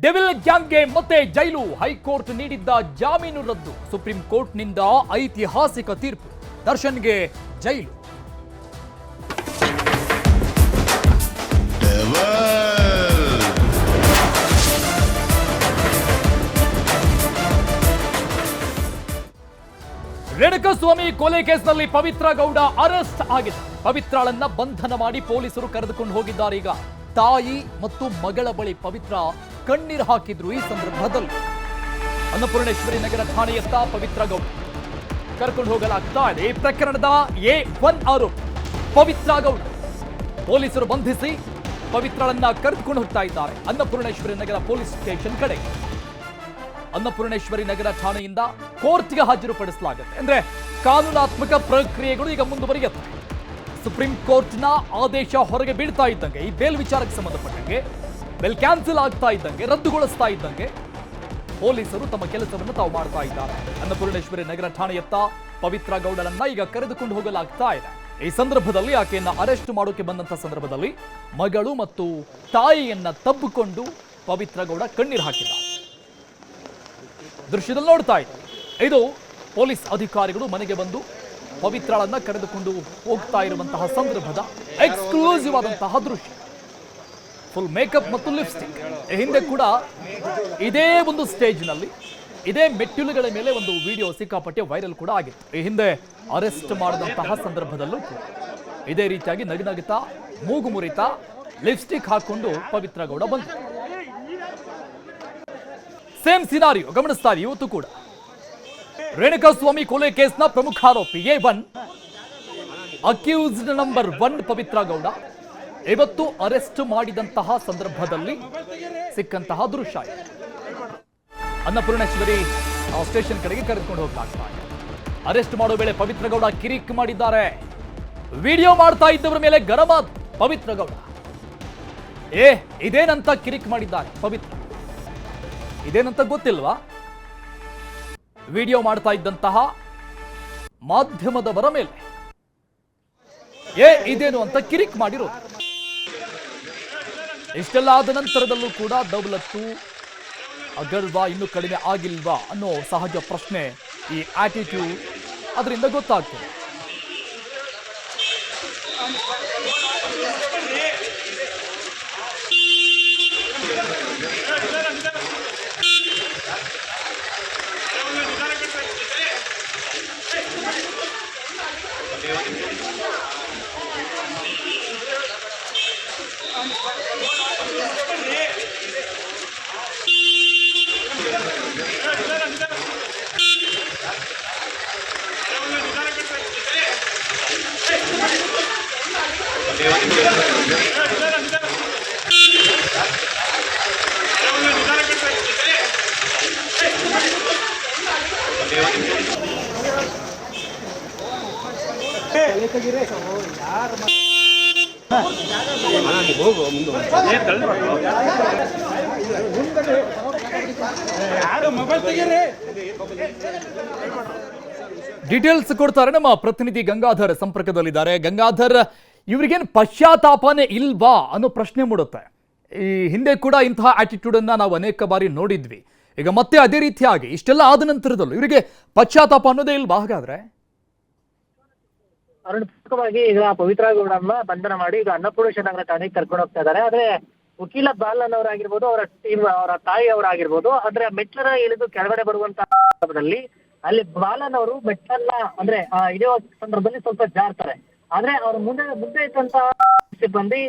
Devil ಗ್ಯಾಂಗ್ಗೆ ಮತ್ತೆ ಜೈಲು, high court ನೀಡಿದ್ದ ಜಾಮೀನು ರದ್ದು, ಸುಪ್ರೀಂ ಕೋರ್ಟ್ನಿಂದ ಐತಿಹಾಸಿಕ ತೀರ್ಪು, ದರ್ಶನ್ಗೆ ಜೈಲು. ರೇಣುಕಾಸ್ವಾಮಿ ಕೊಲೆ ಕೇಸ್ನಲ್ಲಿ ಪವಿತ್ರ ಗೌಡ ಅರೆಸ್ಟ್ ಆಗಿದೆ. ಪವಿತ್ರಳನ್ನ ಬಂಧನ ಮಾಡಿ ಪೊಲೀಸರು ಕರೆದುಕೊಂಡು ಹೋಗಿದ್ದಾರೆ. ಈಗ ತಾಯಿ ಮತ್ತು ಮಗಳ ಬಳಿ ಪವಿತ್ರ ಕಣ್ಣೀರು ಹಾಕಿದ್ರು. ಈ ಸಂದರ್ಭದಲ್ಲಿ ಅನ್ನಪೂರ್ಣೇಶ್ವರಿ ನಗರ ಠಾಣೆಯತ್ತ ಪವಿತ್ರ ಗೌಡ ಕರ್ಕೊಂಡು ಹೋಗಲಾಗ್ತಾ ಇದೆ. ಈ ಪ್ರಕರಣದ A1 ಆರೋಪಿ ಪವಿತ್ರ ಗೌಡ ಪೊಲೀಸರು ಬಂಧಿಸಿ ಪವಿತ್ರಳನ್ನ ಕರೆದುಕೊಂಡು ಹೋಗ್ತಾ ಇದ್ದಾರೆ ಅನ್ನಪೂರ್ಣೇಶ್ವರಿ ನಗರ ಪೊಲೀಸ್ ಸ್ಟೇಷನ್ ಕಡೆ. ಅನ್ನಪೂರ್ಣೇಶ್ವರಿ ನಗರ ಠಾಣೆಯಿಂದ ಕೋರ್ಟ್ಗೆ ಹಾಜರುಪಡಿಸಲಾಗುತ್ತೆ. ಅಂದ್ರೆ ಕಾನೂನಾತ್ಮಕ ಪ್ರಕ್ರಿಯೆಗಳು ಈಗ ಮುಂದುವರಿಯುತ್ತೆ. ಸುಪ್ರೀಂ ಕೋರ್ಟ್ನ ಆದೇಶ ಹೊರಗೆ ಬೀಳ್ತಾ ಇದ್ದಂಗೆ, ಈ ಬೇಲ್ ವಿಚಾರಕ್ಕೆ ಸಂಬಂಧಪಟ್ಟಂಗೆ ಬೇಲ್ ಕ್ಯಾನ್ಸಲ್ ಆಗ್ತಾ ಇದ್ದಂಗೆ, ರದ್ದುಗೊಳಿಸ್ತಾ ಇದ್ದಂಗೆ ಪೊಲೀಸರು ತಮ್ಮ ಕೆಲಸವನ್ನು ತಾವು ಮಾಡ್ತಾ ಇದ್ದಾರೆ. ಅನ್ನಪೂರ್ಣೇಶ್ವರಿ ನಗರ ಠಾಣೆಯತ್ತ ಪವಿತ್ರ ಗೌಡರನ್ನ ಈಗ ಕರೆದುಕೊಂಡು ಹೋಗಲಾಗ್ತಾ ಇದೆ. ಈ ಸಂದರ್ಭದಲ್ಲಿ ಆಕೆಯನ್ನ ಅರೆಸ್ಟ್ ಮಾಡೋಕೆ ಬಂದಂತ ಸಂದರ್ಭದಲ್ಲಿ ಮಗಳು ಮತ್ತು ತಾಯಿಯನ್ನ ತಬ್ಬಿಕೊಂಡು ಪವಿತ್ರ ಗೌಡ ಕಣ್ಣೀರು ಹಾಕಿದ್ದಾರೆ. ದೃಶ್ಯದಲ್ಲಿ ನೋಡ್ತಾ ಇದ್ದಾರೆ. ಇದು ಪೊಲೀಸ್ ಅಧಿಕಾರಿಗಳು ಮನೆಗೆ ಬಂದು ಪವಿತ್ರಳನ್ನ ಕರೆದುಕೊಂಡು ಹೋಗ್ತಾ ಇರುವಂತಹ ಸಂದರ್ಭದ ಎಕ್ಸ್ಕ್ಲೂಸಿವ್ ಆದಂತಹ ದೃಶ್ಯ. ಫುಲ್ ಮೇಕಪ್ ಮತ್ತು ಲಿಪ್ಸ್ಟಿಕ್. ಹಿಂದೆ ಕೂಡ ಇದೇ ಒಂದು ಸ್ಟೇಜ್ನಲ್ಲಿ ಇದೇ ಮೆಟ್ಟಿಲುಗಳ ಮೇಲೆ ಒಂದು ವಿಡಿಯೋ ಸಿಕ್ಕಾಪಟ್ಟೆ ವೈರಲ್ ಕೂಡ ಆಗಿತ್ತು. ಈ ಹಿಂದೆ ಅರೆಸ್ಟ್ ಮಾಡಿದಂತಹ ಸಂದರ್ಭದಲ್ಲೂ ಕೂಡ ಇದೇ ರೀತಿಯಾಗಿ ನಗುನಗುತ್ತಾ, ಮೂಗು ಮುರಿತಾ, ಲಿಪ್ಸ್ಟಿಕ್ ಹಾಕೊಂಡು ಪವಿತ್ರ ಗೌಡ ಬಂದರು. ಸೇಮ್ ಸಿನಾರಿಯೋ ಗಮನಿಸ್ತಾರೆ ಇವತ್ತು ಕೂಡ. ರೇಣುಕಾಸ್ವಾಮಿ ಕೊಲೆ ಕೇಸ್ನ ಪ್ರಮುಖ ಆರೋಪಿ A1, accused number 1 Pavithra Gowda ಇವತ್ತು ಅರೆಸ್ಟ್ ಮಾಡಿದಂತಹ ಸಂದರ್ಭದಲ್ಲಿ ಸಿಕ್ಕಂತಹ ದೃಶ್ಯ. ಅನ್ನಪೂರ್ಣೇಶ್ವರಿ ಸ್ಟೇಷನ್ ಕಡೆಗೆ ಕರೆದುಕೊಂಡು ಹೋಗ್ತಾ ಅರೆಸ್ಟ್ ಮಾಡೋ ವೇಳೆ ಪವಿತ್ರ ಗೌಡ ಕಿರಿಕ್ ಮಾಡಿದ್ದಾರೆ. ವಿಡಿಯೋ ಮಾಡ್ತಾ ಇದ್ದವರ ಮೇಲೆ ಗರಂ ಆದ ಪವಿತ್ರ ಗೌಡ. ಇದೇನಂತ ಕಿರಿಕ್ ಮಾಡಿದ್ದಾರೆ ಪವಿತ್ರ, ಇದೇನಂತ ಗೊತ್ತಿಲ್ವಾ? ವಿಡಿಯೋ ಮಾಡ್ತಾ ಇದ್ದಂತಹ ಮಾಧ್ಯಮದವರ ಮೇಲೆ ಇದೇನು ಅಂತ ಕಿರಿಕ್ ಮಾಡಿರೋದು. ಇಷ್ಟೆಲ್ಲ ಆದ ನಂತರದಲ್ಲೂ ಕೂಡ ದೌಲತ್ತು ಅಗರ್ವಾ ಇನ್ನೂ ಕಡಿಮೆ ಆಗಿಲ್ವಾ ಅನ್ನೋ ಸಹಜ ಪ್ರಶ್ನೆ, ಈ ಆಟಿಟ್ಯೂಡ್ ಅದರಿಂದ ಗೊತ್ತಾಗ್ತದೆ. ಡೀಟೇಲ್ಸ್ ಕೊಡ್ತಾರೆ ನಮ್ಮ ಪ್ರತಿನಿಧಿ ಗಂಗಾಧರ್ ಸಂಪರ್ಕದಲ್ಲಿದ್ದಾರೆ. ಗಂಗಾಧರ್, ಇವರಿಗೇನು ಪಶ್ಚಾತ್ತಾಪನೇ ಇಲ್ವಾ ಅನ್ನೋ ಪ್ರಶ್ನೆ ಮೂಡುತ್ತೆ. ಈ ಹಿಂದೆ ಕೂಡ ಇಂತಹ ಆಟಿಟ್ಯೂಡ್ ಅನ್ನ ನಾವು ಅನೇಕ ಬಾರಿ ನೋಡಿದ್ವಿ. ಈಗ ಮತ್ತೆ ಅದೇ ರೀತಿಯಾಗಿ ಇಷ್ಟೆಲ್ಲ ಆದ ನಂತರದಲ್ಲೂ ಇವರಿಗೆ ಪಶ್ಚಾತ್ತಾಪ ಅನ್ನೋದೇ ಇಲ್ವಾ? ಹಾಗಾದ್ರೆ ಪ್ರಮುಖವಾಗಿ ಈಗ ಪವಿತ್ರ ಗೌಡನ್ನ ಬಂಧನ ಮಾಡಿ ಈಗ ಅನ್ನಪೂರ್ಣೇಶ್ವರಿ ನಗರ ಠಾಣೆಗೆ ಕರ್ಕೊಂಡು ಹೋಗ್ತಾ ಇದ್ದಾರೆ. ಆದ್ರೆ ವಕೀಲ ಬಾಲನ್ ಅವರಾಗಿರ್ಬೋದು, ಅವರ ಟೀಮ್, ಅವರ ತಾಯಿ ಅವರಾಗಿರ್ಬೋದು, ಆದ್ರೆ ಮೆಟ್ಲರ ಇಳಿದು ಕೆಳಗಡೆ ಬರುವಂತ ಸಂದರ್ಭದಲ್ಲಿ ಅಲ್ಲಿ ಬಾಲನ್ ಅವರು ಮೆಟ್ಲನ್ನ ಅಂದ್ರೆ ಇಳಿಯುವ ಸಂದರ್ಭದಲ್ಲಿ ಸ್ವಲ್ಪ ಜಾರ್ತಾರೆ. ಆದ್ರೆ ಅವ್ರ ಮುಂದೆ ಇದ್ದಂತ ಸಿಬ್ಬಂದಿ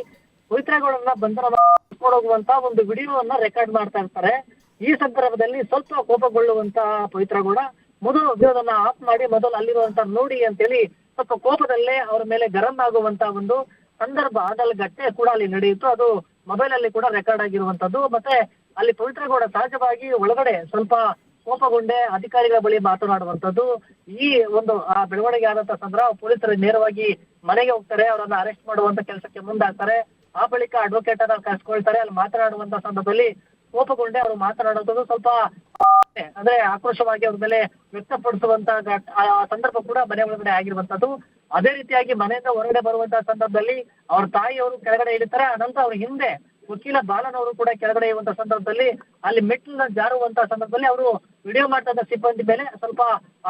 ಪವಿತ್ರ ಗೌಡನ್ನ ಬಂಧನ ಮಾಡ್ಕೊಂಡು ಹೋಗುವಂತ ಒಂದು ವಿಡಿಯೋವನ್ನ ರೆಕಾರ್ಡ್ ಮಾಡ್ತಾ ಇರ್ತಾರೆ. ಈ ಸಂದರ್ಭದಲ್ಲಿ ಸ್ವಲ್ಪ ಕೋಪಗೊಳ್ಳುವಂತ ಪವಿತ್ರ ಗೌಡ ಮೊದಲು ವಿಡಿಯೋದನ್ನ ಆಫ್ ಮಾಡಿ ಮೊದಲು ಅಲ್ಲಿರುವಂತ ನೋಡಿ ಅಂತೇಳಿ ಸ್ವಲ್ಪ ಕೋಪದಲ್ಲೇ ಅವರ ಮೇಲೆ ಗರಂ ಆಗುವಂತ ಒಂದು ಸಂದರ್ಭ ಅದರಲ್ಲಿ ಘಟನೆ ಕೂಡ ಅಲ್ಲಿ ನಡೆಯಿತು. ಅದು ಮೊಬೈಲ್ ಅಲ್ಲಿ ಕೂಡ ರೆಕಾರ್ಡ್ ಆಗಿರುವಂತದ್ದು. ಮತ್ತೆ ಅಲ್ಲಿ ಪವಿತ್ರ ಗೌಡ ಸಹಜವಾಗಿ ಒಳಗಡೆ ಸ್ವಲ್ಪ ಕೋಪಗೊಂಡೆ ಅಧಿಕಾರಿಗಳ ಬಳಿ ಮಾತನಾಡುವಂತದ್ದು. ಈ ಒಂದು ಬೆಳವಣಿಗೆ ಆದಂತ ಸಂದರ್ಭ ಪೊಲೀಸರು ನೇರವಾಗಿ ಮನೆಗೆ ಹೋಗ್ತಾರೆ, ಅವರನ್ನ ಅರೆಸ್ಟ್ ಮಾಡುವಂತ ಕೆಲಸಕ್ಕೆ ಮುಂದಾಗ್ತಾರೆ. ಆ ಬಳಿಕ ಅಡ್ವೊಕೇಟ್ ಅನ್ನ ಕರ್ಸ್ಕೊಳ್ತಾರೆ. ಅಲ್ಲಿ ಮಾತನಾಡುವಂತ ಸಂದರ್ಭದಲ್ಲಿ ಕೋಪಗೊಂಡೆ ಅವರು ಮಾತನಾಡುವಂಥದ್ದು ಸ್ವಲ್ಪ ಅಂದ್ರೆ ಆಕ್ರೋಶವಾಗಿ ಅವ್ರ ಮೇಲೆ ವ್ಯಕ್ತಪಡಿಸುವಂತ ಸಂದರ್ಭ ಕೂಡ ಮನೆ ಒಳಗಡೆ ಆಗಿರುವಂತದ್ದು. ಅದೇ ರೀತಿಯಾಗಿ ಮನೆಯಿಂದ ಹೊರಗಡೆ ಬರುವಂತಹ ಸಂದರ್ಭದಲ್ಲಿ ಅವ್ರ ತಾಯಿಯವರು ಕೆಳಗಡೆ ಇಳಿತಾರೆ. ಅನಂತರ ಅವ್ರ ಹಿಂದೆ ವಕೀಲ ಬಾಲನ್ ಅವರು ಕೂಡ ಕೆಳಗಡೆ ಇರುವಂತಹ ಸಂದರ್ಭದಲ್ಲಿ ಅಲ್ಲಿ ಮೆಟ್ಲನ್ನ ಜಾರುವಂತಹ ಸಂದರ್ಭದಲ್ಲಿ ಅವರು ವಿಡಿಯೋ ಮಾಡ್ತಾ ಇದ್ದ ಸಿಬ್ಬಂದಿ ಮೇಲೆ ಸ್ವಲ್ಪ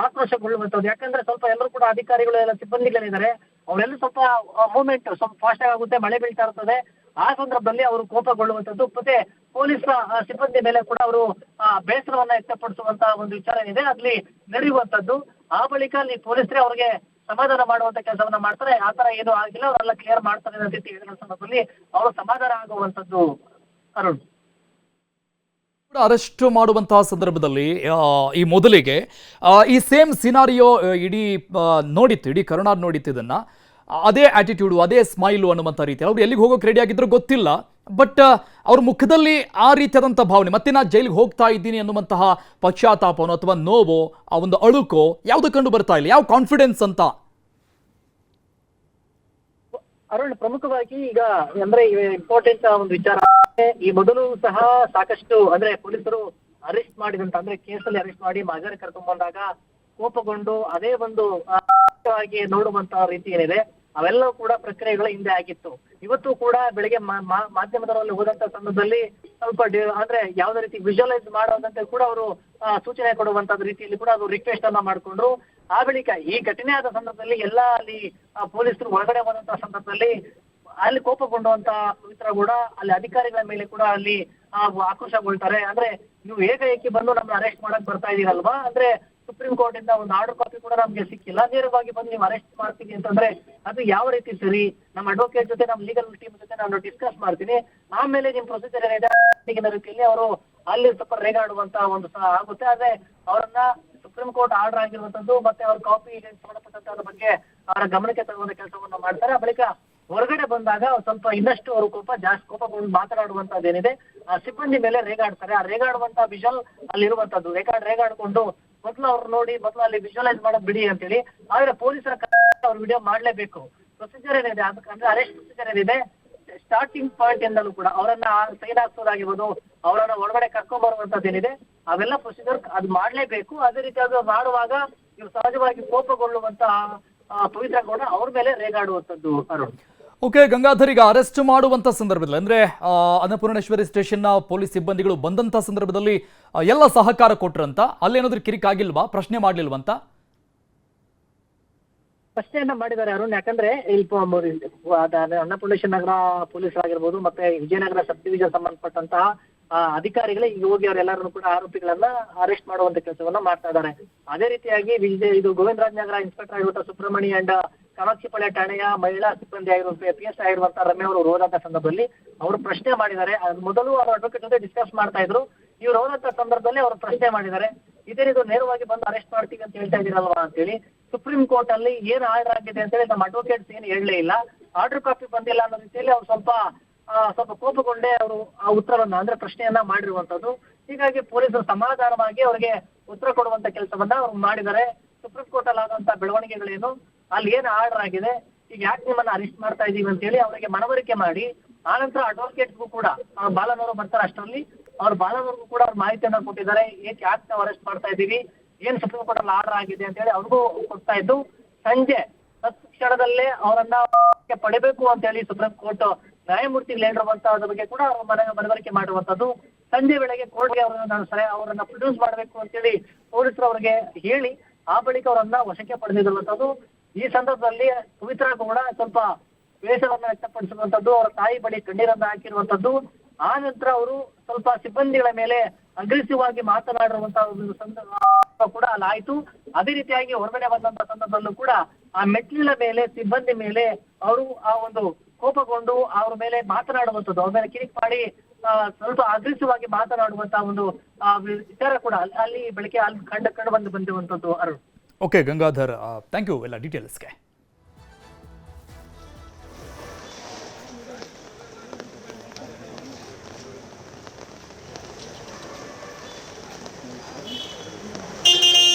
ಆಕ್ರೋಶಗೊಳ್ಳುವಂತದ್ದು. ಯಾಕಂದ್ರೆ ಸ್ವಲ್ಪ ಎಲ್ಲರೂ ಕೂಡ ಅಧಿಕಾರಿಗಳು ಎಲ್ಲ ಸಿಬ್ಬಂದಿಗಳಿದ್ದಾರೆ, ಅವರೆಲ್ಲ ಸ್ವಲ್ಪ ಮೂವ್ಮೆಂಟ್ ಸ್ವಲ್ಪ ಫಾಸ್ಟ್ ಆಗುತ್ತೆ, ಮಳೆ ಬೀಳ್ತಾ ಇರ್ತದೆ. ಆ ಸಂದರ್ಭದಲ್ಲಿ ಅವರು ಕೋಪಗೊಳ್ಳುವಂತದ್ದು, ಮತ್ತೆ ಪೊಲೀಸ್ ಸಿಬ್ಬಂದಿ ಮೇಲೆ ಕೂಡ ಅವರು ಬೇಸರವನ್ನ ವ್ಯಕ್ತಪಡಿಸುವಂತಹ ಒಂದು ವಿಚಾರ ಇದೆ ಅಲ್ಲಿ ನಡೆಯುವಂತದ್ದು. ಆ ಬಳಿಕ ಅಲ್ಲಿ ಪೊಲೀಸರೇ ಅವರಿಗೆ ಸಮಾಧಾನ ಮಾಡುವಂತ ಕೆಲಸವನ್ನ ಮಾಡ್ತಾರೆ. ಆ ತರ ಏನು ಆಗಿಲ್ಲ, ಅವರೆಲ್ಲ ಕ್ಲಿಯರ್ ಮಾಡ್ತಾರೆ ಅನ್ನೋ ರೀತಿ ಹೇಳಿದ ಸಂದರ್ಭದಲ್ಲಿ ಅವರು ಸಮಾಧಾನ ಆಗುವಂತದ್ದು. ಅರುಣ್, ಅರೆಸ್ಟ್ ಮಾಡುವಂತಹ ಸಂದರ್ಭದಲ್ಲಿ ಈ ಮೊದಲಿಗೆ ಈ ಸೇಮ್ ಸಿನಾರಿಯೋ ಇಡೀ ನೋಡಿತ್ತು, ಇಡೀ ಕರುನಾಡು ನೋಡಿತ್ತು ಇದನ್ನ. ಅದೇ ಆಟಿಟ್ಯೂಡು, ಅದೇ ಸ್ಮೈಲು ಅನ್ನುವಂಥ ರೀತಿ ಅವ್ರು ಎಲ್ಲಿಗೆ ಹೋಗೋಕೆ ರೆಡಿ ಆಗಿದ್ರು ಗೊತ್ತಿಲ್ಲ. ಬಟ್ ಅವ್ರ ಮುಖದಲ್ಲಿ ಆ ರೀತಿಯಾದಂಥ ಭಾವನೆ, ಮತ್ತೆ ನಾ ಜೈಲಿಗೆ ಹೋಗ್ತಾ ಇದ್ದೀನಿ ಅನ್ನುವಂತಹ ಪಶ್ಚಾತ್ತಾಪನೋ ಅಥವಾ ನೋವೋ, ಆ ಒಂದು ಅಳುಕೋ ಯಾವುದು ಕಂಡು ಬರ್ತಾ ಇಲ್ಲ. ಯಾವ ಕಾನ್ಫಿಡೆನ್ಸ್ ಅಂತ ಅರುಣ್, ಪ್ರಮುಖವಾಗಿ ಈಗ ಅಂದ್ರೆ ಇಂಪಾರ್ಟೆಂಟ್ ಒಂದು ವಿಚಾರ, ಈ ಮೊದಲು ಸಹ ಸಾಕಷ್ಟು ಅಂದ್ರೆ ಪೊಲೀಸರು ಅರೆಸ್ಟ್ ಮಾಡಿದಂತ ಅಂದ್ರೆ ಕೇಸಲ್ಲಿ ಅರೆಸ್ಟ್ ಮಾಡಿ ಮಾಜಾರಿ ಕರ್ಕೊಂಡ್ ಬಂದಾಗ ಕೋಪಗೊಂಡು ಅದೇ ಒಂದು ನೋಡುವಂತಹ ರೀತಿ ಏನಿದೆ ಅವೆಲ್ಲವೂ ಕೂಡ ಪ್ರಕ್ರಿಯೆಗಳ ಹಿಂದೆ ಆಗಿತ್ತು. ಇವತ್ತು ಕೂಡ ಬೆಳಿಗ್ಗೆ ಮಾಧ್ಯಮದವರಲ್ಲಿ ಹೋದಂತ ಸಂದರ್ಭದಲ್ಲಿ ಸ್ವಲ್ಪ ಅಂದ್ರೆ ಯಾವ್ದೇ ರೀತಿ ವಿಜುವಲೈಸ್ ಮಾಡೋದಂತೆ ಕೂಡ ಅವರು ಸೂಚನೆ ಕೊಡುವಂತ ರೀತಿಯಲ್ಲಿ ಕೂಡ ಅವರು ರಿಕ್ವೆಸ್ಟ್ ಅನ್ನ ಮಾಡ್ಕೊಂಡ್ರು. ಆ ಬಳಿಕ ಈ ಘಟನೆ ಆದ ಸಂದರ್ಭದಲ್ಲಿ ಎಲ್ಲ ಅಲ್ಲಿ ಪೊಲೀಸರು ಒಳಗಡೆ ಹೋದಂತಹ ಸಂದರ್ಭದಲ್ಲಿ ಅಲ್ಲಿ ಕೋಪಗೊಂಡುವಂತ ಪವಿತ್ರ ಕೂಡ ಅಲ್ಲಿ ಅಧಿಕಾರಿಗಳ ಮೇಲೆ ಕೂಡ ಅಲ್ಲಿ ಆಕ್ರೋಶಗೊಳ್ತಾರೆ. ಅಂದ್ರೆ ನೀವು ಏಕಾಏಕಿ ಬಂದು ನಮ್ಮನ್ನ ಅರೆಸ್ಟ್ ಮಾಡಕ್ ಬರ್ತಾ ಇದೀರಲ್ವಾ, ಅಂದ್ರೆ ಸುಪ್ರೀಂ ಕೋರ್ಟ್ ಇಂದ ಒಂದು ಆರ್ಡರ್ ಕಾಪಿ ಕೂಡ ನಮ್ಗೆ ಸಿಕ್ಕಿಲ್ಲ, ನೇರವಾಗಿ ಬಂದು ನೀವು ಅರೆಸ್ಟ್ ಮಾಡ್ತೀನಿ ಅಂತಂದ್ರೆ ಅದು ಯಾವ ರೀತಿ ಸರಿ? ನಮ್ಮ ಅಡ್ವೊಕೇಟ್ ಜೊತೆ ನಮ್ಮ ಲೀಗಲ್ ಟೀಮ್ ಜೊತೆ ನಾನು ಡಿಸ್ಕಸ್ ಮಾಡ್ತೀನಿ, ಆಮೇಲೆ ನಿಮ್ ಪ್ರೊಸೀಜರ್ ಏನಿದೆ ರೀತಿಯಲ್ಲಿ ಅವರು ಅಲ್ಲಿ ಸ್ವಲ್ಪ ರೇಗಾಡುವಂತ ಒಂದು ಆಗುತ್ತೆ. ಆದ್ರೆ ಅವರನ್ನ ಸುಪ್ರೀಂ ಕೋರ್ಟ್ ಆರ್ಡರ್ ಆಗಿರುವಂತದ್ದು ಮತ್ತೆ ಅವ್ರ ಕಾಪಿ ಸಂಬಂಧಪಟ್ಟಂತ ಬಗ್ಗೆ ಅವರ ಗಮನಕ್ಕೆ ತರುವಂತ ಕೆಲಸವನ್ನ ಮಾಡ್ತಾರೆ. ಆ ಬಳಿಕ ಹೊರಗಡೆ ಬಂದಾಗ ಸ್ವಲ್ಪ ಇನ್ನಷ್ಟು ಅವರು ಕೋಪಗೊಂಡು ಮಾತನಾಡುವಂತದ್ದೇನಿದೆ ಆ ಸಿಬ್ಬಂದಿ ಮೇಲೆ ರೇಗಾಡ್ತಾರೆ. ಆ ರೇಗಾಡುವಂತ ವಿಜುವಲ್ ಅಲ್ಲಿರುವಂತದ್ದು ರೇಗಾಡ್ಕೊಂಡು ಮೊದಲು ಅವ್ರು ನೋಡಿ ಮೊದಲು ಅಲ್ಲಿ ವಿಜುವಲೈಸ್ ಮಾಡೋದು ಬಿಡಿ ಅಂತೇಳಿ. ಆದ್ರೆ ಪೊಲೀಸರ ಅವ್ರು ವಿಡಿಯೋ ಮಾಡ್ಲೇಬೇಕು. ಪ್ರೊಸೀಜರ್ ಏನಿದೆ ಅದಕ್ಕೆ ಅರೆಸ್ಟ್ ಪ್ರೊಸೀಜರ್ ಏನಿದೆ ಸ್ಟಾರ್ಟಿಂಗ್ ಪಾಯಿಂಟ್ ಇಂದಲೂ ಕೂಡ ಅವರನ್ನ ಸೈನ್ ಹಾಕ್ಸೋದಾಗಿರ್ಬೋದು, ಅವರನ್ನ ಒಳಗಡೆ ಕರ್ಕೊಂಡ್ ಬರುವಂತದ್ದೇನಿದೆ ಅವೆಲ್ಲ ಪ್ರೊಸೀಜರ್ ಅದು ಮಾಡ್ಲೇಬೇಕು. ಅದೇ ರೀತಿ ಅದು ಮಾಡುವಾಗ ಇವ್ರು ಸಹಜವಾಗಿ ಕೋಪಗೊಳ್ಳುವಂತ ಪವಿತ್ರ ಗೌಡ ಅವ್ರ ಮೇಲೆ ರೇಗಾಡುವಂತದ್ದು. ಅರುಣ್, ಓಕೆ ಗಂಗಾಧರ್, ಈಗ ಅರೆಸ್ಟ್ ಮಾಡುವಂತ ಸಂದರ್ಭದಲ್ಲಿ ಅಂದ್ರೆ ಅನ್ನಪೂರ್ಣೇಶ್ವರಿ ಸ್ಟೇಷನ್ನ ಪೊಲೀಸ್ ಸಿಬ್ಬಂದಿಗಳು ಬಂದಂತ ಸಂದರ್ಭದಲ್ಲಿ ಎಲ್ಲ ಸಹಕಾರ ಕೊಟ್ರಂತ, ಅಲ್ಲೇನಾದ್ರೂ ಕಿರಿಕಾಗಿಲ್ವಾ, ಪ್ರಶ್ನೆ ಮಾಡ್ಲಿಲ್ವಂತ? ಪ್ರಶ್ನೆಯನ್ನ ಮಾಡಿದ್ದಾರೆ ಅರುಣ್. ಯಾಕಂದ್ರೆ ಅನ್ನಪೂರ್ಣೇಶ್ವರಿ ನಗರ ಪೊಲೀಸ್ ಆಗಿರ್ಬೋದು ಮತ್ತೆ ವಿಜಯನಗರ ಸಬ್ ಡಿವಿಷನ್ ಸಂಬಂಧಪಟ್ಟಂತಹ ಅಧಿಕಾರಿಗಳೇ ಈಗ ಹೋಗಿ ಅವರೆಲ್ಲರನ್ನು ಕೂಡ ಆರೋಪಿಗಳನ್ನ ಅರೆಸ್ಟ್ ಮಾಡುವಂತ ಕೆಲಸವನ್ನ ಮಾಡ್ತಾ ಇದ್ದಾರೆ. ಅದೇ ರೀತಿಯಾಗಿ ಇದು ಗೋವಿಂದರಾಜನಗರ ಇನ್ಸ್ಪೆಕ್ಟರ್ ಆಗಿರುವಂತಹ ಸುಬ್ರಹ್ಮಣಿ ಅಂಡ್ ಕಾಮಾಕ್ಷಿಪಾಳ್ಯ ಠಾಣೆಯ ಮಹಿಳಾ ಸಿಬ್ಬಂದಿ ಆಗಿರುವಂತಹ PS ಆಗಿರುವಂತಹ ರಮ್ಯ ಅವರು ಹೋದಂತ ಸಂದರ್ಭದಲ್ಲಿ ಅವರು ಪ್ರಶ್ನೆ ಮಾಡಿದ್ದಾರೆ. ಮೊದಲು ಅವರು ಅಡ್ವೊಕೇಟ್ ಜೊತೆ ಡಿಸ್ಕಸ್ ಮಾಡ್ತಾ ಇದ್ರು, ಇವ್ರು ಹೋದಂತ ಸಂದರ್ಭದಲ್ಲಿ ಅವರು ಪ್ರಶ್ನೆ ಮಾಡಿದ್ದಾರೆ. ಇದೇನಿದು ನೇರವಾಗಿ ಬಂದು ಅರೆಸ್ಟ್ ಮಾಡ್ತೀವಿ ಅಂತ ಹೇಳ್ತಾ ಇದೀರಲ್ವಾ ಅಂತೇಳಿ. ಸುಪ್ರೀಂ ಕೋರ್ಟ್ ಅಲ್ಲಿ ಏನ್ ಆರ್ಡರ್ ಆಗಿದೆ ಅಂತೇಳಿ ನಮ್ಮ ಅಡ್ವೊಕೇಟ್ಸ್ ಏನು ಹೇಳಲೇ ಇಲ್ಲ, ಆರ್ಡರ್ ಕಾಪಿ ಬಂದಿಲ್ಲ ಅನ್ನೋ ರೀತಿಯಲ್ಲಿ ಅವ್ರು ಸ್ವಲ್ಪ ಕೋಪಗೊಂಡೇ ಅವರು ಆ ಉತ್ತರವನ್ನ ಅಂದ್ರೆ ಪ್ರಶ್ನೆಯನ್ನ ಮಾಡಿರುವಂತದ್ದು. ಹೀಗಾಗಿ ಪೊಲೀಸರು ಸಮಾಧಾನವಾಗಿ ಅವರಿಗೆ ಉತ್ತರ ಕೊಡುವಂತ ಕೆಲಸವನ್ನ ಅವ್ರು ಮಾಡಿದ್ದಾರೆ. ಸುಪ್ರೀಂ ಕೋರ್ಟ್ ಅಲ್ಲಿ ಆದಂತ ಬೆಳವಣಿಗೆಗಳೇನು, ಅಲ್ಲಿ ಏನ್ ಆರ್ಡರ್ ಆಗಿದೆ, ಈಗ ಯಾಕೆ ನಿಮ್ಮನ್ನ ಅರೆಸ್ಟ್ ಮಾಡ್ತಾ ಇದೀವಿ ಅಂತ ಹೇಳಿ ಅವರಿಗೆ ಮನವರಿಕೆ ಮಾಡಿ ಆನಂತರ ಅಡ್ವೊಕೇಟ್ಸ್ಗೂ ಕೂಡ ಬಾಲನ್ ಅವರು ಬರ್ತಾರೆ. ಅಷ್ಟರಲ್ಲಿ ಅವ್ರ ಬಾಲನ್ವರ್ಗೂ ಕೂಡ ಅವ್ರ ಮಾಹಿತಿಯನ್ನ ಕೊಟ್ಟಿದ್ದಾರೆ, ಯಾಕೆ ನಾವು ಅರೆಸ್ಟ್ ಮಾಡ್ತಾ ಇದೀವಿ, ಏನ್ ಸುಪ್ರೀಂ ಕೋರ್ಟ್ ಅಲ್ಲಿ ಆರ್ಡರ್ ಆಗಿದೆ ಅಂತ ಹೇಳಿ ಅವ್ರಿಗೂ ಕೊಡ್ತಾ ಇದ್ದು. ಸಂಜೆ ತತ್ಕ್ಷಣದಲ್ಲೇ ಅವರನ್ನ ಪಡಿಬೇಕು ಅಂತ ಹೇಳಿ ಸುಪ್ರೀಂ ಕೋರ್ಟ್ ನ್ಯಾಯಮೂರ್ತಿಗಳು ಹೇಳಿರುವಂತಹದ್ರ ಬಗ್ಗೆ ಕೂಡ ಅವ್ರ ಮನವರಿಕೆ ಮಾಡುವಂತದ್ದು. ಸಂಜೆ ವೇಳೆಗೆ ಕೋರ್ಟ್ಗೆ ಅವರನ್ನ ಪ್ರೊಡ್ಯೂಸ್ ಮಾಡಬೇಕು ಅಂತೇಳಿ ಪೊಲೀಸರು ಅವರಿಗೆ ಹೇಳಿ ಆ ಬಳಿಕ ಅವರನ್ನ ವಶಕ್ಕೆ ಪಡೆದಿರುವಂತದ್ದು. ಈ ಸಂದರ್ಭದಲ್ಲಿ ಪವಿತ್ರ ಕೂಡ ಸ್ವಲ್ಪ ಬೇಸರವನ್ನ ವ್ಯಕ್ತಪಡಿಸಿರುವಂತದ್ದು, ಅವರ ತಾಯಿ ಬಳಿ ಕಣ್ಣೀರನ್ನ ಹಾಕಿರುವಂತದ್ದು. ಆ ನಂತರ ಅವರು ಸ್ವಲ್ಪ ಸಿಬ್ಬಂದಿಗಳ ಮೇಲೆ ಅಗ್ರೆಸಿವ್ ಆಗಿ ಮಾತನಾಡಿರುವಂತಹ ಒಂದು ಸಂದರ್ಭ ಕೂಡ ಅಲ್ಲಿ ಆಯ್ತು. ಅದೇ ರೀತಿಯಾಗಿ ಹೊರಗಡೆ ಬಂದಂತ ಸಂದರ್ಭದಲ್ಲೂ ಕೂಡ ಆ ಮೆಟ್ಟಿಲ ಮೇಲೆ ಸಿಬ್ಬಂದಿ ಮೇಲೆ ಅವರು ಆ ಒಂದು ಕೋಪಗೊಂಡು ಅವ್ರ ಮೇಲೆ ಮಾತನಾಡುವಂಥದ್ದು, ಅವ್ರ ಮೇಲೆ ಕಿರಿಕ್ ಮಾಡಿ ಸ್ವಲ್ಪ ಅಗ್ರೆಸಿವ್ ಆಗಿ ಮಾತನಾಡುವಂತಹ ಒಂದು ವಿಚಾರ ಕೂಡ ಅಲ್ಲಿ ಬೆಳಗ್ಗೆ ಅಲ್ಲಿ ಕಂಡು ಬಂದಿರುವಂತದ್ದು. Arun, okay Gangadhar, thank you ಎಲ್ಲ ಡೀಟೇಲ್ಸ್ಗೆ.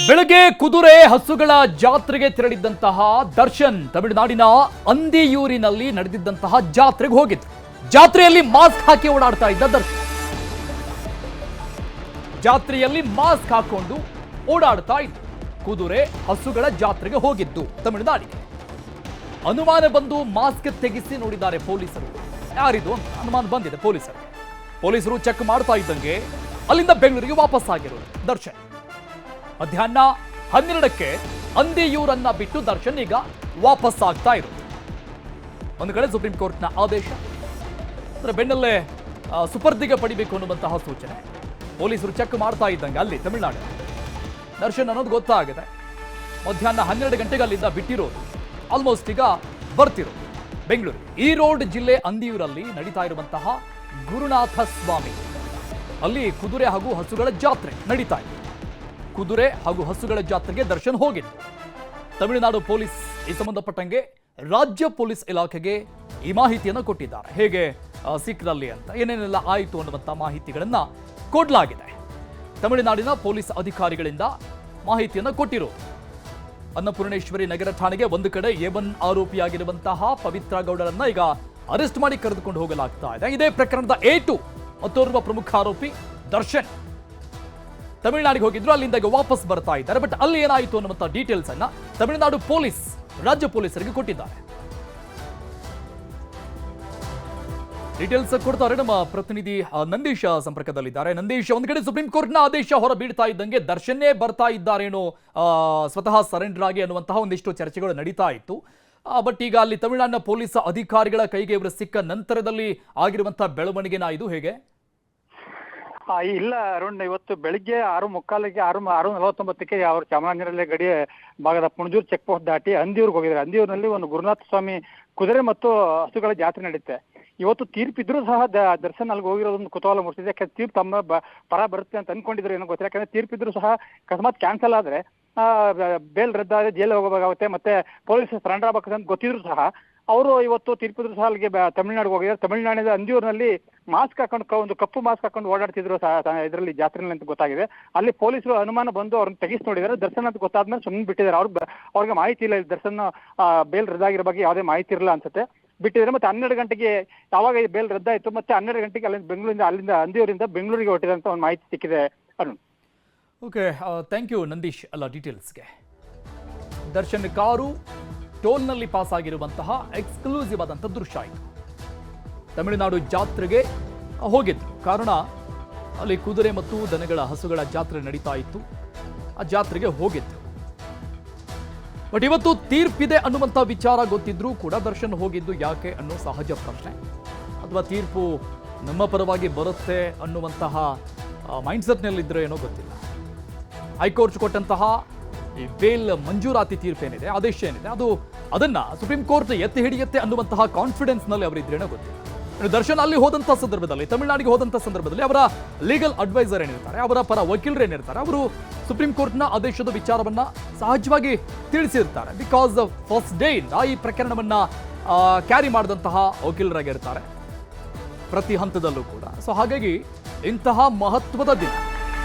ಬೆಳಗ್ಗೆ ಕುದುರೆ ಹಸುಗಳ ಜಾತ್ರೆಗೆ ತೆರಳಿದ್ದಂತಹ ದರ್ಶನ್ ತಮಿಳುನಾಡಿನ ಅಂದಿಯೂರಿನಲ್ಲಿ ನಡೆದಿದ್ದಂತಹ ಜಾತ್ರೆಗೆ ಹೋಗಿದ್ರು. ಜಾತ್ರೆಯಲ್ಲಿ ಮಾಸ್ಕ್ ಹಾಕಿ ಓಡಾಡ್ತಾ ಇದ್ದ ದರ್ಶನ್ ಜಾತ್ರೆಯಲ್ಲಿ ಮಾಸ್ಕ್ ಹಾಕೊಂಡು ಓಡಾಡ್ತಾ ಇದ್ದ ಕುದುರೆ ಹಸುಗಳ ಜಾತ್ರೆಗೆ ಹೋಗಿದ್ದು ತಮಿಳುನಾಡಿಗೆ. ಅನುಮಾನ ಬಂದು ಮಾಸ್ಕ್ ತೆಗೆಸಿ ನೋಡಿದ್ದಾರೆ ಪೊಲೀಸರು. ಯಾರಿದು ಅಂತ ಅನುಮಾನ ಬಂದಿದೆ ಪೊಲೀಸರಿಗೆ. ಪೊಲೀಸರು ಚೆಕ್ ಮಾಡ್ತಾ ಇದ್ದಂಗೆ ಅಲ್ಲಿಂದ ಬೆಂಗಳೂರಿಗೆ ವಾಪಸ್ ಆಗಿರೋದು ದರ್ಶನ್. ಮಧ್ಯಾಹ್ನ 12ಕ್ಕೆ ಅಂದಿಯೂರನ್ನ ಬಿಟ್ಟು ದರ್ಶನ್ ಈಗ ವಾಪಸ್ ಆಗ್ತಾ ಇರೋದು. ಒಂದು ಕಡೆ ಸುಪ್ರೀಂ ಕೋರ್ಟ್ನ ಆದೇಶ, ಅದರ ಬೆನ್ನಲ್ಲೇ ಸುಪರ್ದಿಗೆ ಪಡಿಬೇಕು ಅನ್ನುವಂತಹ ಸೂಚನೆ. ಪೊಲೀಸರು ಚೆಕ್ ಮಾಡ್ತಾ ಇದ್ದಂಗೆ ಅಲ್ಲಿ ತಮಿಳುನಾಡು ದರ್ಶನ್ ಅನ್ನೋದು ಗೊತ್ತಾಗಿದೆ. ಮಧ್ಯಾಹ್ನ 12 ಗಂಟೆಗೆ ಅಲ್ಲಿಂದ ಬಿಟ್ಟಿರೋದು, ಆಲ್ಮೋಸ್ಟ್ ಈಗ ಬರ್ತಿರೋದು ಬೆಂಗಳೂರು. ಈ ರೋಡ್ ಜಿಲ್ಲೆ ಅಂದಿಯೂರಲ್ಲಿ ನಡೀತಾ ಇರುವಂತಹ ಗುರುನಾಥ ಸ್ವಾಮಿ, ಅಲ್ಲಿ ಕುದುರೆ ಹಾಗೂ ಹಸುಗಳ ಜಾತ್ರೆ ನಡೀತಾ ಇದೆ. ಕುದುರೆ ಹಾಗೂ ಹಸುಗಳ ಜಾತ್ರೆಗೆ ದರ್ಶನ್ ಹೋಗಿದ್ದು. ತಮಿಳುನಾಡು ಪೊಲೀಸ್ ಈ ಸಂಬಂಧಪಟ್ಟಂಗೆ ರಾಜ್ಯ ಪೊಲೀಸ್ ಇಲಾಖೆಗೆ ಈ ಮಾಹಿತಿಯನ್ನು ಕೊಟ್ಟಿದ್ದಾರೆ. ಹೇಗೆ ಸಿಕ್ರಲ್ಲಿ ಅಂತ ಏನೇನೆಲ್ಲ ಆಯಿತು ಅನ್ನುವಂಥ ಮಾಹಿತಿಗಳನ್ನ ಕೊಡಲಾಗಿದೆ. ತಮಿಳುನಾಡಿನ ಪೊಲೀಸ್ ಅಧಿಕಾರಿಗಳಿಂದ ಮಾಹಿತಿಯನ್ನು ಕೊಟ್ಟಿರೋದು. ಅನ್ನಪೂರ್ಣೇಶ್ವರಿ ನಗರ ಠಾಣೆಗೆ ಒಂದು ಕಡೆ A1 ಆರೋಪಿಯಾಗಿರುವಂತಹ ಪವಿತ್ರ ಗೌಡರನ್ನ ಈಗ ಅರೆಸ್ಟ್ ಮಾಡಿ ಕರೆದುಕೊಂಡು ಹೋಗಲಾಗ್ತಾ ಇದೆ. ಇದೇ ಪ್ರಕರಣದ A2 ಮತ್ತೋರ್ವ ಪ್ರಮುಖ ಆರೋಪಿ ದರ್ಶನ್ ತಮಿಳುನಾಡಿಗೆ ಹೋಗಿದ್ರು, ಅಲ್ಲಿಂದ ಈಗ ವಾಪಸ್ ಬರ್ತಾ ಇದ್ದಾರೆ. ಬಟ್ ಅಲ್ಲಿ ಏನಾಯಿತು ಅನ್ನುವಂಥ ಡೀಟೇಲ್ಸ್ ಅನ್ನ ತಮಿಳುನಾಡು ಪೊಲೀಸ್ ರಾಜ್ಯ ಪೊಲೀಸರಿಗೆ ಕೊಟ್ಟಿದ್ದಾರೆ. ಡೀಟೇಲ್ಸ್ ಕೊಡ್ತಾರೆ ನಮ್ಮ ಪ್ರತಿನಿಧಿ ನಂದೀಶ ಸಂಪರ್ಕದಲ್ಲಿದ್ದಾರೆ. ನಂದೀಶ್, ಒಂದು ಕಡೆ ಸುಪ್ರೀಂ ಕೋರ್ಟ್ನ ಆದೇಶ ಹೊರ ಬೀಳ್ತಾ ಇದ್ದಂಗೆ ದರ್ಶನ್ನೇ ಬರ್ತಾ ಇದ್ದಾರೇನೋ ಸ್ವತಃ ಸರೆಂಡರ್ ಆಗಿ ಅನ್ನುವಂತಹ ಒಂದಿಷ್ಟು ಚರ್ಚೆಗಳು ನಡೀತಾ ಇತ್ತು. ಬಟ್ ಈಗ ಅಲ್ಲಿ ತಮಿಳುನಾಡಿನ ಪೊಲೀಸ್ ಅಧಿಕಾರಿಗಳ ಕೈಗೆ ಇವರು ಸಿಕ್ಕ ನಂತರದಲ್ಲಿ ಆಗಿರುವಂತಹ ಬೆಳವಣಿಗೆನಾ ಇದು ಹೇಗೆ? ಇಲ್ಲ ಅರುಣ್, ಇವತ್ತು ಬೆಳಿಗ್ಗೆ 6:45ಕ್ಕೆ 6:49ಕ್ಕೆ ಅವರು ಚಾಮರಾಜನಗರ ಗಡಿ ಭಾಗದ ಪುಣಜೂರು ಚೆಕ್ ಪೋಸ್ಟ್ ದಾಟಿ ಅಂದಿಯೂರ್ಗೆ ಹೋಗಿದ್ದಾರೆ. ಅಂದಿಯೂರಿನಲ್ಲಿ ಒಂದು ಗುರುನಾಥ ಸ್ವಾಮಿ ಕುದುರೆ ಮತ್ತು ಹಸುಗಳ ಜಾತ್ರೆ ನಡೆಯುತ್ತೆ. ಇವತ್ತು ತೀರ್ಪಿದ್ರು ಸಹ ದರ್ಶನ್ ಅಲ್ಲಿಗೆ ಹೋಗಿರೋದೊಂದು ಕುತೂಹಲ ಮೂಡಿಸಿದೆ. ಯಾಕಂದ್ರೆ ತೀರ್ಪು ತಮ್ಮ ಪರ ಬರುತ್ತೆ ಅಂತ ಅನ್ಕೊಂಡಿದ್ರು ಏನೋ ಗೊತ್ತಿಲ್ಲ. ಯಾಕಂದ್ರೆ ತೀರ್ಪಿದ್ರು ಸಹ ಅಕಸ್ಮಾತ್ ಕ್ಯಾನ್ಸಲ್ ಆದ್ರೆ ಬೇಲ್ ರದ್ದಾದ್ರೆ ಜೈಲಿಗೆ ಹೋಗಬೇಕಾಗುತ್ತೆ, ಮತ್ತೆ ಪೊಲೀಸ್ ಸರೆಂಡರ್ ಆಗಬೇಕು ಅಂತ ಗೊತ್ತಿದ್ರು ಸಹ ಅವರು ಇವತ್ತು ತೀರ್ಪಿದ್ರು ಸಹ ಅಲ್ಲಿಗೆ ತಮಿಳುನಾಡಿಗೆ ಹೋಗಿದ್ದಾರೆ. ತಮಿಳುನಾಡಿನ ಅಂದಿಯೂರಿನಲ್ಲಿ ಮಾಸ್ಕ್ ಹಾಕೊಂಡು ಒಂದು ಕಪ್ಪು ಮಾಸ್ಕ್ ಹಾಕೊಂಡು ಓಡಾಡ್ತಿದ್ರು ಸಹ ಇದರಲ್ಲಿ ಜಾತ್ರೆನಲ್ಲಿ ಅಂತ ಗೊತ್ತಾಗಿದೆ. ಅಲ್ಲಿ ಪೊಲೀಸರು ಅನುಮಾನ ಬಂದು ಅವ್ರನ್ನ ತೆಗಿಸಿ ನೋಡಿದ್ದಾರೆ. ದರ್ಶನ್ ಅಂತ ಗೊತ್ತಾದ್ಮೇಲೆ ಸುಮ್ಮನೆ ಬಿಟ್ಟಿದ್ದಾರೆ. ಅವ್ರಿಗೆ ಮಾಹಿತಿ ಇಲ್ಲ, ದರ್ಶನ್ ಬೇಲ್ ರದ್ದಾಗಿರೋ ಬಗ್ಗೆ ಯಾವುದೇ ಮಾಹಿತಿ ಇರಲ್ಲ ಅನ್ಸುತ್ತೆ, ಬಿಟ್ಟಿದ್ದಾರೆ. ಮತ್ತೆ 12 ಗಂಟೆಗೆ ಯಾವಾಗ ಈ ಬೇಲ್ ರದ್ದಾಯಿತು, ಮತ್ತೆ 12 ಗಂಟೆಗೆ ಅಲ್ಲಿಂದ ಅಂದಿಯೂರಿಂದ ಬೆಂಗಳೂರಿಗೆ ಹೊರಟಿದೆ ಅಂತ ಒಂದು ಮಾಹಿತಿ ಸಿಕ್ಕಿದೆ Arun. Okay, thank you Nandish ಎಲ್ಲ ಡೀಟೇಲ್ಸ್ಗೆ. ದರ್ಶನ್ ಕಾರು ಟೋಲ್ನಲ್ಲಿ ಪಾಸ್ ಆಗಿರುವಂತಹ ಎಕ್ಸ್ಕ್ಲೂಸಿವ್ ಆದಂಥ ದೃಶ್ಯ ಆಯಿತು. ತಮಿಳುನಾಡು ಜಾತ್ರೆಗೆ ಹೋಗಿದ್ರು, ಕಾರಣ ಅಲ್ಲಿ ಕುದುರೆ ಮತ್ತು ದನಗಳ ಹಸುಗಳ ಜಾತ್ರೆ ನಡೀತಾ ಇತ್ತು. ಆ ಜಾತ್ರೆಗೆ ಹೋಗಿದ್ರು. ಬಟ್ ಇವತ್ತು ತೀರ್ಪಿದೆ ಅನ್ನುವಂಥ ವಿಚಾರ ಗೊತ್ತಿದ್ರೂ ಕೂಡ ದರ್ಶನ್ ಹೋಗಿದ್ದು ಯಾಕೆ ಅನ್ನೋ ಸಹಜ ಪ್ರಶ್ನೆ, ಅಥವಾ ತೀರ್ಪು ನಮ್ಮ ಪರವಾಗಿ ಬರುತ್ತೆ ಅನ್ನುವಂತಹ ಮೈಂಡ್ಸೆಟ್ನಲ್ಲಿದ್ದರೆ ಏನೋ ಗೊತ್ತಿಲ್ಲ. ಹೈಕೋರ್ಟ್ ಕೊಟ್ಟಂತಹ ಈ ಬೇಲ್ ಮಂಜೂರಾತಿ ತೀರ್ಪೇನಿದೆ, ಆದೇಶ ಏನಿದೆ, ಅದನ್ನ ಸುಪ್ರೀಂ ಕೋರ್ಟ್ ಎತ್ತಿ ಹಿಡಿಯುತ್ತೆ ಅನ್ನುವಂತಹ ಕಾನ್ಫಿಡೆನ್ಸ್ನಲ್ಲಿ ಅವರಿದ್ರೇನೋ ಗೊತ್ತಿಲ್ಲ. ದರ್ಶನ್ ಅಲ್ಲಿ ಹೋದಂಥ ಸಂದರ್ಭದಲ್ಲಿ, ತಮಿಳುನಾಡಿಗೆ ಹೋದಂಥ ಸಂದರ್ಭದಲ್ಲಿ ಅವರ ಲೀಗಲ್ ಅಡ್ವೈಸರ್ ಏನಿರ್ತಾರೆ, ಅವರ ಪರ ವಕೀಲರು ಏನಿರ್ತಾರೆ, ಅವರು ಸುಪ್ರೀಂ ಕೋರ್ಟ್ನ ಆದೇಶದ ವಿಚಾರವನ್ನ ಸಹಜವಾಗಿ ತಿಳಿಸಿರ್ತಾರೆ. ಬಿಕಾಸ್ ಫಸ್ಟ್ ಡೇ ಇಂದ ಈ ಪ್ರಕರಣವನ್ನ ಕ್ಯಾರಿ ಮಾಡಿದಂತಹ ವಕೀಲರಾಗಿರ್ತಾರೆ ಪ್ರತಿ ಹಂತದಲ್ಲೂ ಕೂಡ. ಸೊ ಹಾಗಾಗಿ ಇಂತಹ ಮಹತ್ವದ ದಿನ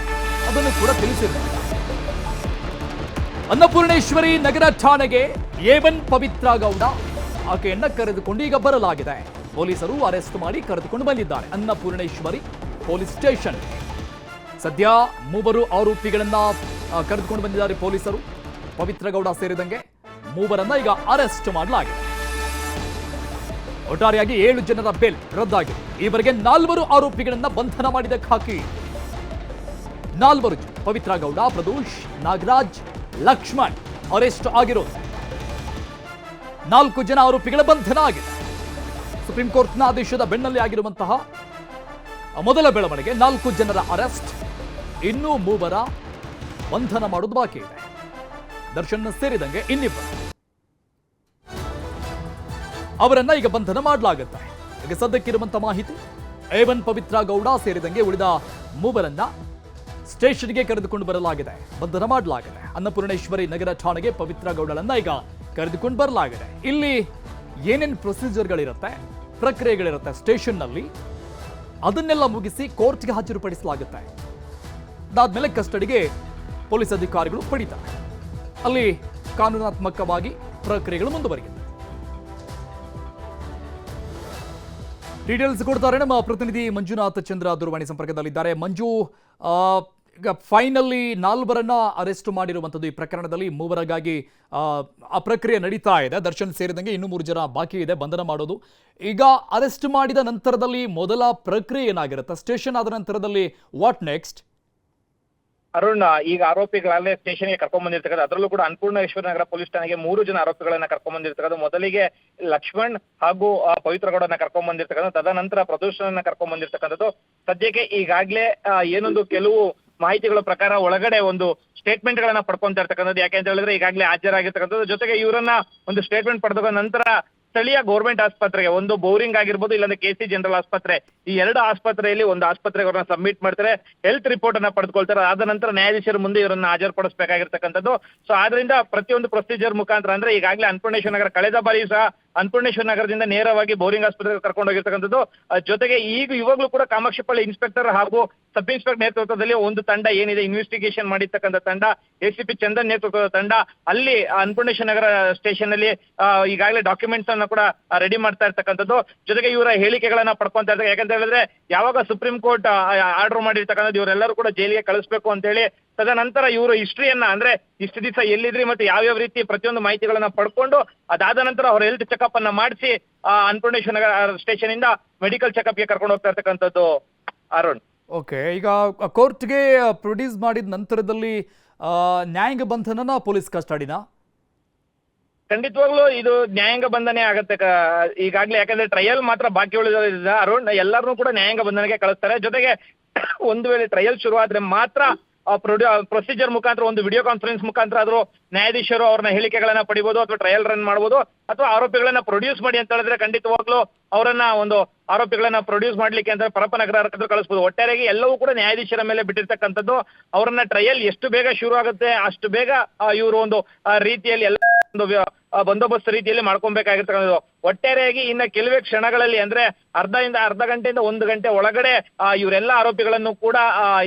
ಅದನ್ನು ಕೂಡ ತಿಳಿಸಿರ್ತಾರೆ. ಅನ್ನಪೂರ್ಣೇಶ್ವರಿ ನಗರ ಠಾಣೆಗೆ A1 ಪವಿತ್ರ ಗೌಡ ಆಕೆಯನ್ನ ಕರೆದುಕೊಂಡು ಈಗ ಬರಲಾಗಿದೆ. ಪೊಲೀಸರು ಅರೆಸ್ಟ್ ಮಾಡಿ ಕರೆದುಕೊಂಡು ಬಂದಿದ್ದಾರೆ ಅನ್ನಪೂರ್ಣೇಶ್ವರಿ ಪೊಲೀಸ್ ಸ್ಟೇಷನ್. ಸದ್ಯ 3 ಆರೋಪಿಗಳನ್ನ ಕರೆದುಕೊಂಡು ಬಂದಿದ್ದಾರೆ ಪೊಲೀಸರು. ಪವಿತ್ರ ಗೌಡ ಸೇರಿದಂಗೆ 3ರನ್ನ ಈಗ ಅರೆಸ್ಟ್ ಮಾಡಲಾಗಿದೆ. ಒಟ್ಟಾರೆಯಾಗಿ 7 ಜನರ ಬೇಲ್ ರದ್ದಾಗಿದೆ. ಈವರೆಗೆ 4 ಆರೋಪಿಗಳನ್ನ ಬಂಧನ ಮಾಡಿದ್ದಕ್ಕೆ ಹಾಕಿ 4 ಜನ ಪವಿತ್ರ ಗೌಡ, ಪ್ರದೋಷ್, ನಾಗರಾಜ್, ಲಕ್ಷ್ಮಣ್ ಅರೆಸ್ಟ್ ಆಗಿರೋದು. 4 ಜನ ಆರೋಪಿಗಳ ಬಂಧನ ಆಗಿದೆ. ಸುಪ್ರೀಂ ಕೋರ್ಟ್ನ ಆದೇಶದ ಬೆನ್ನಲ್ಲೇ ಆಗಿರುವಂತಹ ಮೊದಲ ಬೆಳವಣಿಗೆ. 4 ಜನರ ಅರೆಸ್ಟ್, ಇನ್ನೂ 3ರ ಬಂಧನ ಮಾಡೋದು ಬಾಕಿ ಇದೆ. ದರ್ಶನ್ ಸೇರಿದಂಗೆ ಇನ್ನಿಬ್ಬರು ಅವರನ್ನ ಈಗ ಬಂಧನ ಮಾಡಲಾಗುತ್ತೆ. ಈಗ ಸದ್ಯಕ್ಕಿರುವಂತಹ ಮಾಹಿತಿ, A1 ಪವಿತ್ರ ಗೌಡ ಸೇರಿದಂಗೆ ಉಳಿದ 3ರನ್ನ ಸ್ಟೇಷನ್ಗೆ ಕರೆದುಕೊಂಡು ಬರಲಾಗಿದೆ, ಬಂಧನ ಮಾಡಲಾಗಿದೆ. ಅನ್ನಪೂರ್ಣೇಶ್ವರಿ ನಗರ ಠಾಣೆಗೆ ಪವಿತ್ರ ಗೌಡಳನ್ನ ಈಗ ಕರೆದುಕೊಂಡು ಬರಲಾಗಿದೆ. ಇಲ್ಲಿ ಏನೇನು ಪ್ರೊಸೀಜರ್ಗಳಿರುತ್ತೆ, ಪ್ರಕ್ರಿಯೆಗಳಿರುತ್ತೆ ಸ್ಟೇಷನ್ನಲ್ಲಿ, ಅದನ್ನೆಲ್ಲ ಮುಗಿಸಿ ಕೋರ್ಟ್ಗೆ ಹಾಜರುಪಡಿಸಲಾಗುತ್ತೆ. ಅದಾದ್ಮೇಲೆ ಕಸ್ಟಡಿಗೆ ಪೊಲೀಸ್ ಅಧಿಕಾರಿಗಳು ಪಡಿತಾರೆ. ಅಲ್ಲಿ ಕಾನೂನಾತ್ಮಕವಾಗಿ ಪ್ರಕ್ರಿಯೆಗಳು ಮುಂದುವರಿಯುತ್ತೆ. ಡೀಟೇಲ್ಸ್ ಕೊಡ್ತಾರೆ ನಮ್ಮ ಪ್ರತಿನಿಧಿ ಮಂಜುನಾಥ್ ಚಂದ್ರ ದೂರವಾಣಿ ಸಂಪರ್ಕದಲ್ಲಿದ್ದಾರೆ. ಮಂಜು, ಈಗ ಫೈನಲಿ 4 ಅರೆಸ್ಟ್ ಮಾಡಿರುವಂಥದ್ದು ಈ ಪ್ರಕರಣದಲ್ಲಿ 3 ಆ ಪ್ರಕ್ರಿಯೆ ನಡೀತಾ ಇದೆ. ದರ್ಶನ್ ಸೇರಿದಂಗೆ ಇನ್ನೂ 3 ಜನ ಬಾಕಿ ಇದೆ ಬಂಧನ ಮಾಡೋದು. ಈಗ ಅರೆಸ್ಟ್ ಮಾಡಿದ ನಂತರದಲ್ಲಿ ಮೊದಲ ಪ್ರಕ್ರಿಯೆ ಏನಾಗಿರುತ್ತೆ? ಸ್ಟೇಷನ್ ಆದ ನಂತರದಲ್ಲಿ ವಾಟ್ ನೆಕ್ಸ್ಟ್? ಅರುಣ್, ಈಗ ಆರೋಪಿಗಳಲ್ಲೇ ಸ್ಟೇಷನ್ಗೆ ಕರ್ಕೊಂಡ್ ಬಂದಿರ್ತಕ್ಕಂಥ, ಅದರಲ್ಲೂ ಕೂಡ ಅನ್ನಪೂರ್ಣೇಶ್ವರ ನಗರ ಪೊಲೀಸ್ ಠಾಣೆಗೆ 3 ಜನ ಆರೋಪಿಗಳನ್ನ ಕರ್ಕೊಂಡ್ ಬಂದಿರ್ತಕ್ಕಂಥ. ಮೊದಲಿಗೆ ಲಕ್ಷ್ಮಣ್ ಹಾಗೂ ಪವಿತ್ರಗೌಡನ ಕರ್ಕೊಂಡ್ ಬಂದಿರ್ತಕ್ಕಂಥ, ತದನಂತರ ಪ್ರದೂಷಣನ ಕರ್ಕೊಂಡ್ ಬಂದಿರ್ತಕ್ಕಂಥದ್ದು. ಸದ್ಯಕ್ಕೆ ಈಗಾಗ್ಲೇ ಏನೊಂದು ಕೆಲವು ಮಾಹಿತಿಗಳ ಪ್ರಕಾರ ಒಳಗಡೆ ಒಂದು ಸ್ಟೇಟ್ಮೆಂಟ್ ಗಳನ್ನ ಪಡ್ಕೊಂತ ಇರ್ತಕ್ಕಂಥದ್ದು. ಯಾಕೆ ಅಂತ ಹೇಳಿದ್ರೆ ಈಗಾಗಲೇ ಹಾಜರಾಗಿರ್ತಕ್ಕಂಥದ್ದು. ಜೊತೆಗೆ ಇವರನ್ನ ಒಂದು ಸ್ಟೇಟ್ಮೆಂಟ್ ಪಡೆದ ನಂತರ ಸ್ಥಳೀಯ ಗೌರ್ಮೆಂಟ್ ಆಸ್ಪತ್ರೆಗೆ, ಒಂದು ಬೌರಿಂಗ್ ಆಗಿರ್ಬೋದು, ಇಲ್ಲಾಂದ್ರೆ KC ಜನರಲ್ ಆಸ್ಪತ್ರೆ, ಈ 2 ಆಸ್ಪತ್ರೆಯಲ್ಲಿ ಒಂದು ಆಸ್ಪತ್ರೆಗೆ ಅವ್ರನ್ನ ಸಬ್ಮಿಟ್ ಮಾಡ್ತಾರೆ, ಹೆಲ್ತ್ ರಿಪೋರ್ಟ್ ಅನ್ನ ಪಡೆದುಕೊಳ್ತಾರೆ. ಆದ ನಂತರ ನ್ಯಾಯಾಧೀಶರ ಮುಂದೆ ಇವರನ್ನ ಹಾಜರುಪಡಿಸಬೇಕಾಗಿರ್ತಕ್ಕಂಥದ್ದು. ಸೊ ಆದ್ರಿಂದ ಪ್ರತಿಯೊಂದು ಪ್ರೊಸೀಜರ್ ಮುಖಾಂತರ, ಅಂದ್ರೆ ಈಗಾಗಲೇ ಅನ್ನಪೂರ್ಣೇಶ್ವರ ನಗರ ಕಳೆದ ಬಾರಿ ಸಹ ಅನ್ನಪೂರ್ಣೇಶ್ವರ ನಗರದಿಂದ ನೇರವಾಗಿ ಬೌರಿಂಗ್ ಆಸ್ಪತ್ರೆಗೆ ಕರ್ಕೊಂಡು ಹೋಗಿರ್ತಕ್ಕಂಥದ್ದು. ಜೊತೆಗೆ ಇವಾಗಲೂ ಕೂಡ ಕಾಮಾಕ್ಷಿಪಳ್ಳಿ ಇನ್ಸ್ಪೆಕ್ಟರ್ ಹಾಗೂ ಸಬ್ ಇನ್ಸ್ಪೆಕ್ಟರ್ ನೇತೃತ್ವದಲ್ಲಿ ಒಂದು ತಂಡ ಏನಿದೆ, ಇನ್ವೆಸ್ಟಿಗೇಷನ್ ಮಾಡಿರ್ತಕ್ಕಂಥ ತಂಡ, ACP ಚಂದನ್ ನೇತೃತ್ವದ ತಂಡ ಅಲ್ಲಿ ಅನ್ನಪೂರ್ಣೇಶ್ವರ ನಗರ ಸ್ಟೇಷನ್ ಅಲ್ಲಿ ಈಗಾಗಲೇ ಡಾಕ್ಯುಮೆಂಟ್ಸ್ ಅನ್ನ ಕೂಡ ರೆಡಿ ಮಾಡ್ತಾ ಇರ್ತಕ್ಕಂಥದ್ದು. ಜೊತೆಗೆ ಇವರ ಹೇಳಿಕೆಗಳನ್ನ ಪಡ್ಕೊಂತಾ ಇರ್ತಾರೆ. ಯಾಕಂತ ಹೇಳಿದ್ರೆ ಯಾವಾಗ ಸುಪ್ರೀಂ ಕೋರ್ಟ್ ಆರ್ಡರ್ ಮಾಡಿರ್ತಕ್ಕಂಥದ್ದು ಇವರೆಲ್ಲರೂ ಕೂಡ ಜೈಲಿಗೆ ಕಳಿಸ್ಬೇಕು ಅಂತ ಹೇಳಿ, ತದನಂತರ ಇವರು ಹಿಸ್ಟ್ರಿಯನ್ನ, ಅಂದ್ರೆ ಇಷ್ಟು ದಿವಸ ಎಲ್ಲಿದ್ರಿ ಮತ್ತೆ ಯಾವ್ಯಾವ ರೀತಿ ಪ್ರತಿಯೊಂದು ಮಾಹಿತಿಗಳನ್ನ ಪಡ್ಕೊಂಡು ಅದಾದ ನಂತರ ಅವ್ರ ಹೆಲ್ತ್ ಚೆಕಪ್ ಅನ್ನ ಮಾಡಿಸಿ ಅನ್ನಪೂರ್ಣೇಶ್ವರ ನಗರ ಸ್ಟೇಷನ್ ಇಂದ ಮೆಡಿಕಲ್ ಚೆಕಪ್ಗೆ ಕರ್ಕೊಂಡು ಹೋಗ್ತಾ ಇರ್ತಕ್ಕಂಥದ್ದು. ಅರುಣ್, ಓಕೆ, ಈಗ ಕೋರ್ಟ್ಗೆ ಪ್ರೊಡ್ಯೂಸ್ ಮಾಡಿದ ನಂತರದಲ್ಲಿ ನ್ಯಾಯಾಂಗ ಬಂಧನನ ಪೊಲೀಸ್ ಕಸ್ಟಡಿನ? ಖಂಡಿತವಾಗ್ಲೂ ಇದು ನ್ಯಾಯಾಂಗ ಬಂಧನೆ ಆಗತ್ತೆ ಈಗಾಗ್ಲೇ. ಯಾಕಂದ್ರೆ ಟ್ರಯಲ್ ಮಾತ್ರ ಬಾಕಿ ಉಳಿದ ಅರುಣ್, ಎಲ್ಲರನ್ನೂ ಕೂಡ ನ್ಯಾಯಾಂಗ ಬಂಧನಕ್ಕೆ ಕಳಿಸ್ತಾರೆ. ಜೊತೆಗೆ ಒಂದು ವೇಳೆ ಟ್ರಯಲ್ ಶುರು ಆದ್ರೆ ಮಾತ್ರ ಪ್ರೊಸೀಜರ್ ಮುಖಾಂತರ, ಒಂದು ವಿಡಿಯೋ ಕಾನ್ಫರೆನ್ಸ್ ಮುಖಾಂತರ ಆದ್ರೂ ನ್ಯಾಯಾಧೀಶರು ಅವ್ರನ್ನ ಹೇಳಿಕೆಗಳನ್ನ ಪಡಿಬಹುದು, ಅಥವಾ ಟ್ರಯಲ್ ರನ್ ಮಾಡಬಹುದು, ಅಥವಾ ಆರೋಪಿಗಳನ್ನ ಪ್ರೊಡ್ಯೂಸ್ ಮಾಡಿ ಅಂತ ಹೇಳಿದ್ರೆ ಖಂಡಿತವಾಗ್ಲೂ ಅವರನ್ನ ಒಂದು ಆರೋಪಿಗಳನ್ನ ಪ್ರೊಡ್ಯೂಸ್ ಮಾಡ್ಲಿಕ್ಕೆ ಅಂತ ಪರಪ್ಪನಗರ ಕಳಿಸಬಹುದು. ಒಟ್ಟಾರೆಯಾಗಿ ಎಲ್ಲವೂ ಕೂಡ ನ್ಯಾಯಾಧೀಶರ ಮೇಲೆ ಬಿಟ್ಟಿರ್ತಕ್ಕಂಥದ್ದು. ಅವರನ್ನ ಟ್ರಯಲ್ ಎಷ್ಟು ಬೇಗ ಶುರು ಆಗುತ್ತೆ ಅಷ್ಟು ಬೇಗ ಇವರು ಒಂದು ರೀತಿಯಲ್ಲಿ ಎಲ್ಲ ಒಂದು ಬಂದೋಬಸ್ತ್ ರೀತಿಯಲ್ಲಿ ಮಾಡ್ಕೊಬೇಕಾಗಿರ್ತಕ್ಕಂಥದ್ದು. ಒಟ್ಟಾರೆಯಾಗಿ ಇನ್ನ ಕೆಲವೇ ಕ್ಷಣಗಳಲ್ಲಿ, ಅಂದ್ರೆ ಅರ್ಧ ಗಂಟೆಯಿಂದ 1 ಗಂಟೆ ಒಳಗಡೆ ಇವರೆಲ್ಲ ಆರೋಪಿಗಳನ್ನು ಕೂಡ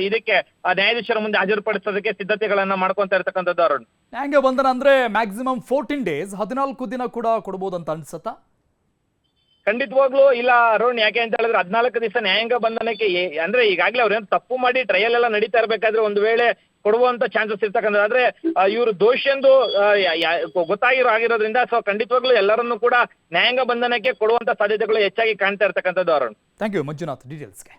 ಇದಕ್ಕೆ ನ್ಯಾಯಾಧೀಶರ ಮುಂದೆ ಹಾಜರುಪಡಿಸೋದಕ್ಕೆ ಸಿದ್ಧತೆಗಳನ್ನ ಮಾಡ್ಕೊಂತ ಇರ್ತಕ್ಕಂಥದ್ದು. ಅರುಣ್, ನ್ಯಾಯಾಂಗ ಬಂಧನ ಅಂದ್ರೆ ಮ್ಯಾಕ್ಸಿಮಮ್ 14 ಡೇಸ್, 14 ದಿನ ಕೂಡ ಕೊಡ್ಬೋದಂತ ಅನ್ಸತ್ತಾ? ಖಂಡಿತವಾಗ್ಲೂ ಇಲ್ಲ ಅರುಣ್. ಯಾಕೆ ಅಂತ ಹೇಳಿದ್ರೆ 14 ದಿವಸ ನ್ಯಾಯಾಂಗ ಬಂಧನಕ್ಕೆ, ಅಂದ್ರೆ ಈಗಾಗಲೇ ಅವ್ರೇನು ತಪ್ಪು ಮಾಡಿ ಟ್ರಯಲ್ ಎಲ್ಲ ನಡೀತಾ ಇರ್ಬೇಕಾದ್ರೆ ಒಂದು ವೇಳೆ ಕೊಡುವಂತ ಚಾನ್ಸಸ್ ಇರ್ತಕ್ಕಂಥ, ಆದ್ರೆ ಇವರು ದೋಷಿ ಎಂದು ಆಗಿರೋದ್ರಿಂದ ಸೊ ಖಂಡಿತವಾಗ್ಲೂ ಎಲ್ಲರನ್ನೂ ಕೂಡ ನ್ಯಾಯಾಂಗ ಬಂಧನಕ್ಕೆ ಕೊಡುವಂತ ಸಾಧ್ಯತೆಗಳು ಹೆಚ್ಚಾಗಿ ಕಾಣ್ತಾ ಇರ್ತಕ್ಕಂಥದ್ದು. Arun, thank you Manjunath ಡೀಟೇಲ್ಸ್ಗೆ.